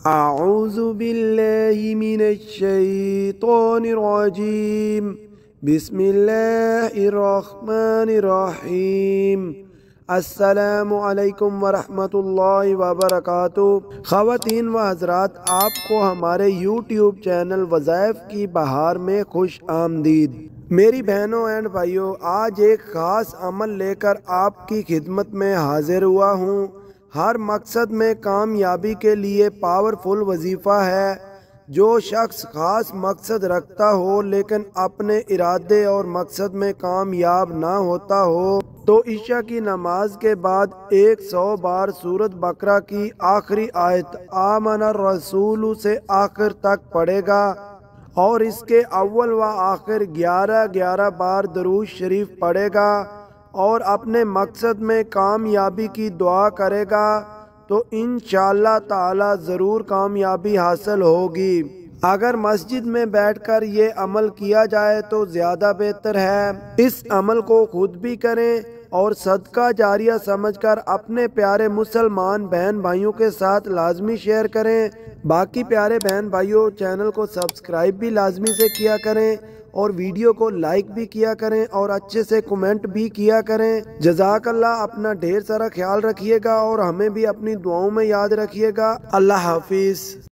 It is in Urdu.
اعوذ باللہ من الشیطان الرجیم بسم اللہ الرحمن الرحیم السلام علیکم ورحمۃ اللہ وبرکاتہ۔ خواتین و حضرات، آپ کو ہمارے یوٹیوب چینل وظائف کی بہار میں خوش آمدید۔ میری بہنوں اینڈ بھائیوں، آج ایک خاص عمل لے کر آپ کی خدمت میں حاضر ہوا ہوں۔ ہر مقصد میں کامیابی کے لیے پاورفل وظیفہ ہے۔ جو شخص خاص مقصد رکھتا ہو لیکن اپنے ارادے اور مقصد میں کامیاب نہ ہوتا ہو تو عشاء کی نماز کے بعد 100 بار سورۃ بقرہ کی آخری آیت آمن الرسول سے آخر تک پڑھے گا اور اس کے اول و آخر 11 بار درود شریف پڑھے گا اور اپنے مقصد میں کامیابی کی دعا کرے گا تو انشاءاللہ تعالی ضرور کامیابی حاصل ہوگی۔ اگر مسجد میں بیٹھ کر یہ عمل کیا جائے تو زیادہ بہتر ہے۔ اس عمل کو خود بھی کریں اور صدقہ جاریہ سمجھ کر اپنے پیارے مسلمان بہن بھائیوں کے ساتھ لازمی شیئر کریں۔ باقی پیارے بہن بھائیوں، چینل کو سبسکرائب بھی لازمی سے کیا کریں اور ویڈیو کو لائک بھی کیا کریں اور اچھے سے کمنٹ بھی کیا کریں۔ جزاک اللہ۔ اپنا ڈھیر سارا خیال رکھیے گا اور ہمیں بھی اپنی دعاؤں میں یاد رکھیے گا۔ اللہ حافظ۔